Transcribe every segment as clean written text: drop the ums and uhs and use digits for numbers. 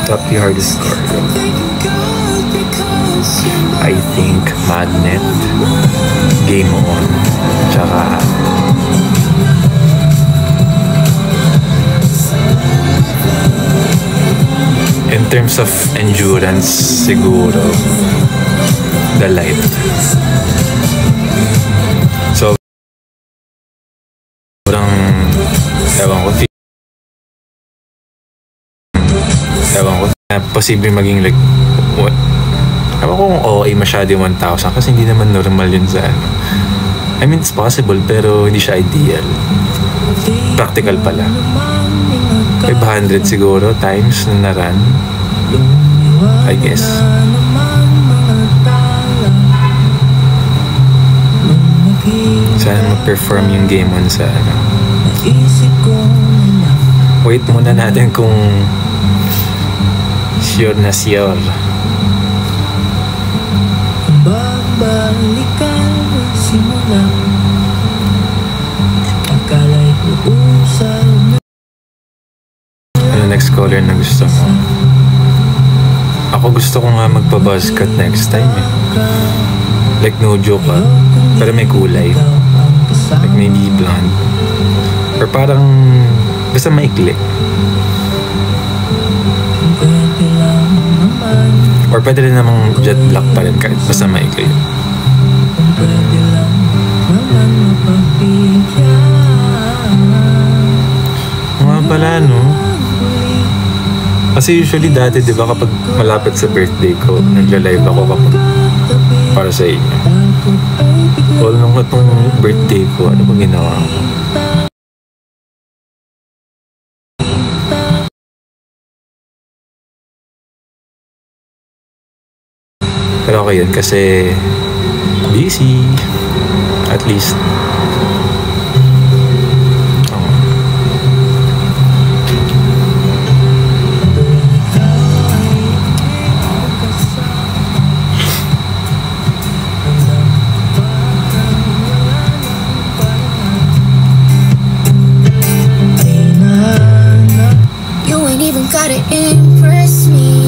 Top 3 hardest score. I think Magnet, Game On, tsaka in terms of endurance, siguro The Light. So ewan ko posible maging like what, ewan ko kung OA masyado yung 1,000 kasi hindi naman normal yun sa ano. I mean, it's possible pero hindi siya ideal. Practical pala. 500 siguro times na naran, I guess. Sana ma-perform yung Game On sa ano. Wait muna natin kung sure na sure. Babalikan simula akala'y uusap. Ano next caller na gusto mo? Ako gusto ko nga magpa-buzz cut next time eh. Like no joke ah. Pero may kulay. Like maybe blonde. Or parang basta maikli. Or pwede rin namang jet black pa rin kahit basta maikli. Mga pala no? Kasi usually dati diba kapag malapit sa birthday ko, nagla-live ako kapag para sa inyo. All nung itong birthday ko, ano ba ginawa ko? Pero okay yun kasi busy. At least.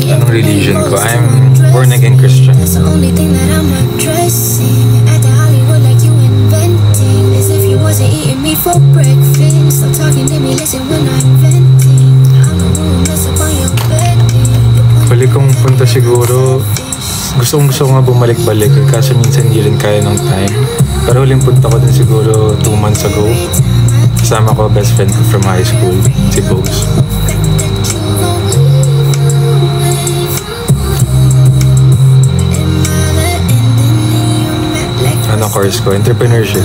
Anong religion ko? I'm born again Christian. That's the only thing that I'm addressing. At the Hollywood like you inventing. As if you wasn't eating me for breakfast. Stop talking to me, listen when I'm venting. I'm the one who mess up on your bedding. Balik kong punta siguro. Gusto ko nga bumalik-balik eh, kaso minsan hindi rin kaya ng time. Pero huling punta ko din siguro 2 months ago. Kasama ko best friend ko from high school, si Bose. Ano course ko? Entrepreneurship.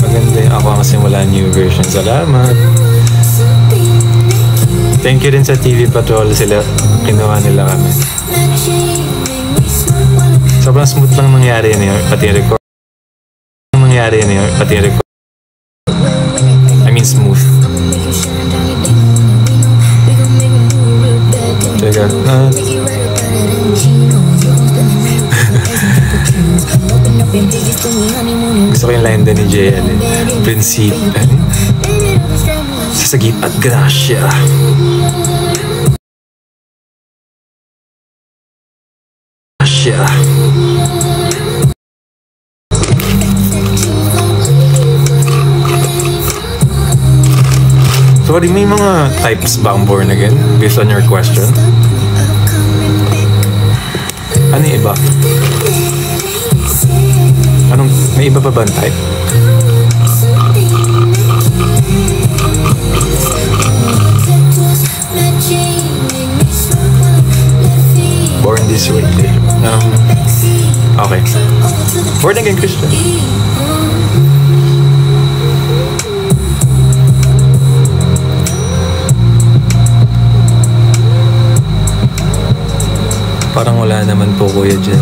Maganda yung ako ang simula new version. Salamat. Thank you rin sa TV Patrol. Sila, kinuha nila kami. Sobrang smooth lang nangyari yun. Pati yung record. I mean smooth. Teka. Gusto ko yung line din ni JL eh. Prinsip. Sasagip at grasya. Grasya. Sorry, may mga types ba ang born again? Based on your question? Ano yung iba? May iba pa ba ang type? Born this way. Okay. Born again Christian. Parang wala naman po Kuya Jel.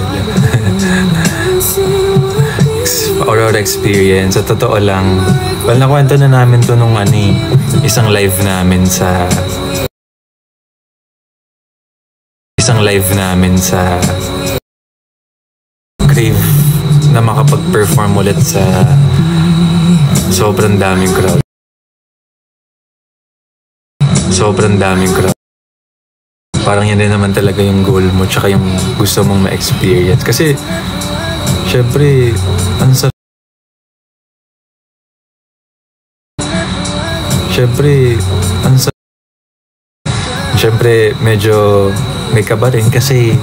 Horror experience. Sa totoo lang, well, nakwento na namin to nung isang live namin sa Crave na makapag-perform ulit sa sobrang daming crowd. sobrang daming crowd. Parang yan din naman talaga yung goal mo tsaka yung gusto mong ma-experience. Kasi, syempre, ang sarap. Syempre, medyo may kaba rin kasi,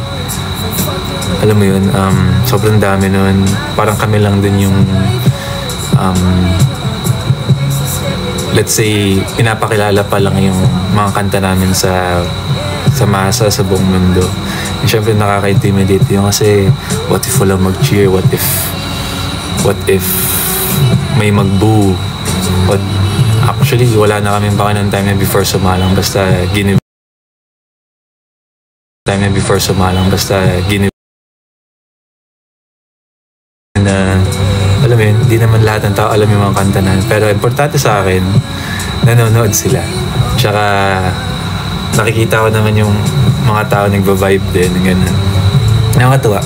alam mo yun, sobrang dami nun. Parang kami lang din yung, let's say, pinapakilala pa lang yung mga kanta namin sa masa, sa buong mundo. And syempre nakaka-intimidate yun kasi what if walang mag-cheer? What if may mag-boo? Actually, wala na kaming baka ng time na before sumalang basta na alam mo yun, hindi naman lahat ng tao alam yung mga kanta na. Pero importante sa akin, nanonood sila. Tsaka nakikita ko naman yung mga tao nagva-vibe din, gano'n. Nakakatuwa.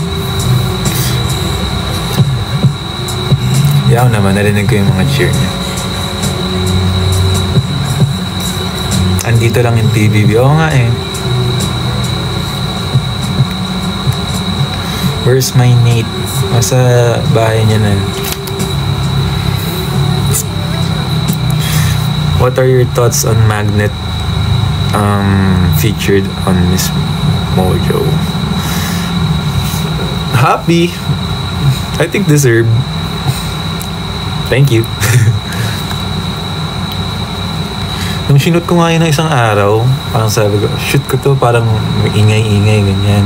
Ako naman, narinig ko yung mga cheer niya. Andito lang yung PBB. Oo nga eh. Where's my mate? Nasa bahay niya na. What are your thoughts on Magnet featured on Miss Mojo? Happy. I think deserved. Thank you. Nung shoot ko nga yun ng isang araw, parang sabi ko, shoot ko to, parang ingay-ingay, ganyan.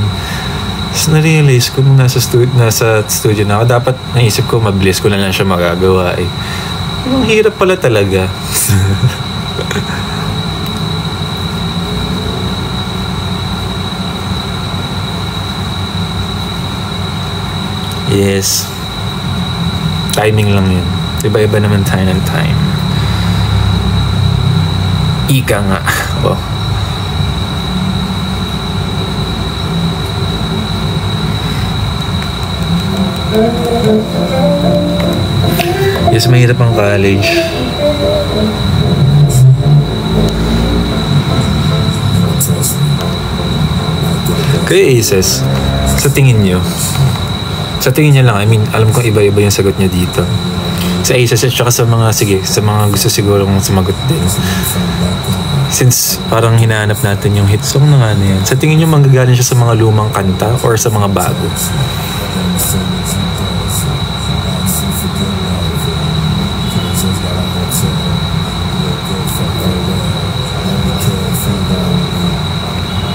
Tapos na-realize ko nung nasa studio na ako, dapat naisip ko, mabilis ko na lang siya magagawa eh. Ang hirap pala talaga. Yes. Timing lang yun. Iba-iba naman tayo ng time. Ika nga. Oh. Yes, mahirap ang college. Kaya Aces, sa tingin nyo lang, I mean, alam ko iba-iba yung sagot niya dito. Sa Aces at saka sa mga gusto sigurong sumagot din. Since parang hinahanap natin yung hit song na nga na yan, sa tingin nyo manggagaling siya sa mga lumang kanta or sa mga bago?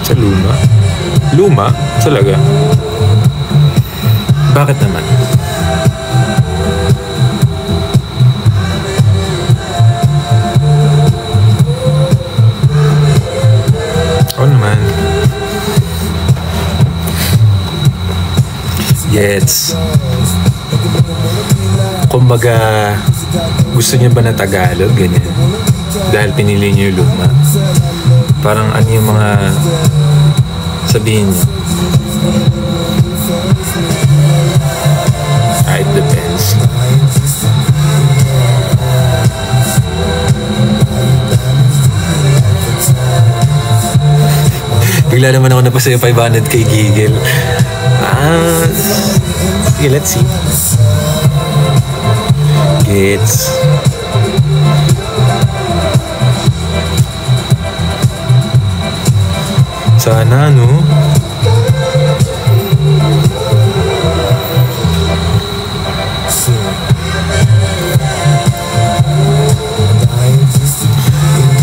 Sa luma? Luma? Talaga? Bakit naman? Oo naman. Yes. Kumbaga, gusto niyo ba na Tagalog? Ganyan. Dahil pinili niyo yung luma. Parang ano yung mga sabihin niyo? It depends. Bigla naman ako napasa yung 500 kay Gigel. Okay, let's see. Gets. Sana, no?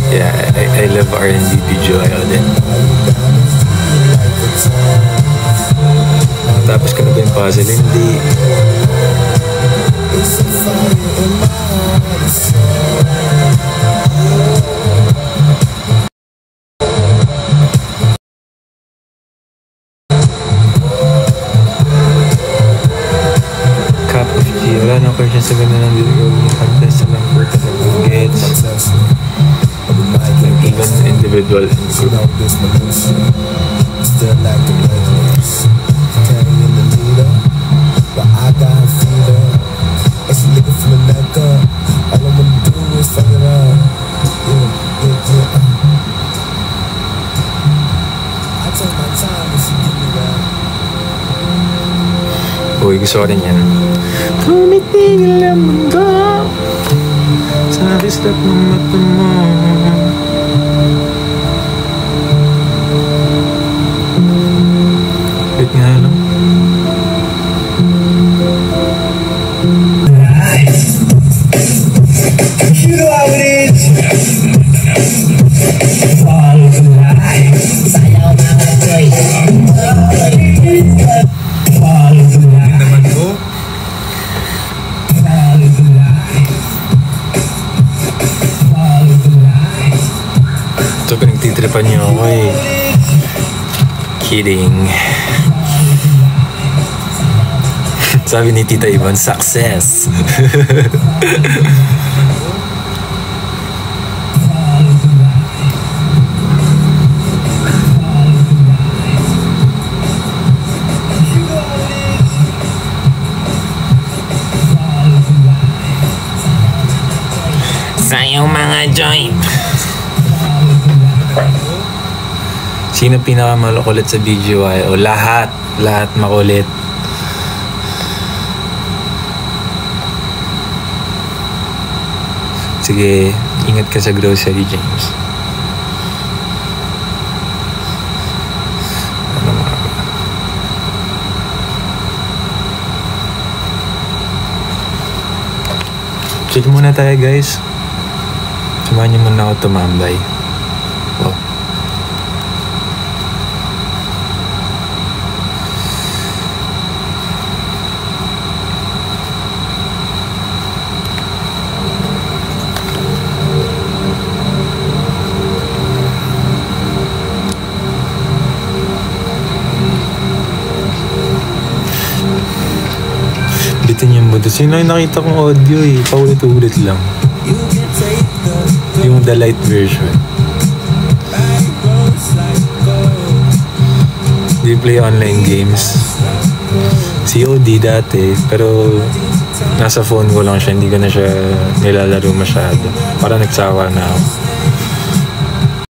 Yeah, I love R&B video din. Tapos ka na ba yung puzzle? Hindi. Cup of tea. Wala na question sa ganda ng video yung contest sa number ka na gets. Even individual and group. Still like the legends, carrying the leader, but I got a feeder, and she looking for the neck up. All I wanna do is fuck it up. Yeah. gusto ko rin yan. Tumitingin ang mundo sa kislap ng mata mo. Wait nga lang. You know how it is. Follow the light. Sayaw mga boy. Follow the light. Naman ko. Follow the light. Follow the light. Ito, pinagtitripan niyo ako eh. Kidding. Sabi ni Tita Ivan, success. Sayang mga joint. Sino pinakamakulit sa BGY? O lahat makulit. Sige, ingat ka sa grocery, James. Ano nga ba? Chill muna tayo, guys. Samahan niyo muna ako tumambay. Oh. Bitin yung mundo. Sino yung nakita kong audio eh? Paulit-ulit lang. Yung the light version. Di play online games. COD dati, pero nasa phone ko lang siya. Hindi ko na siya nilalaro masyado. Para nagsawa na ako.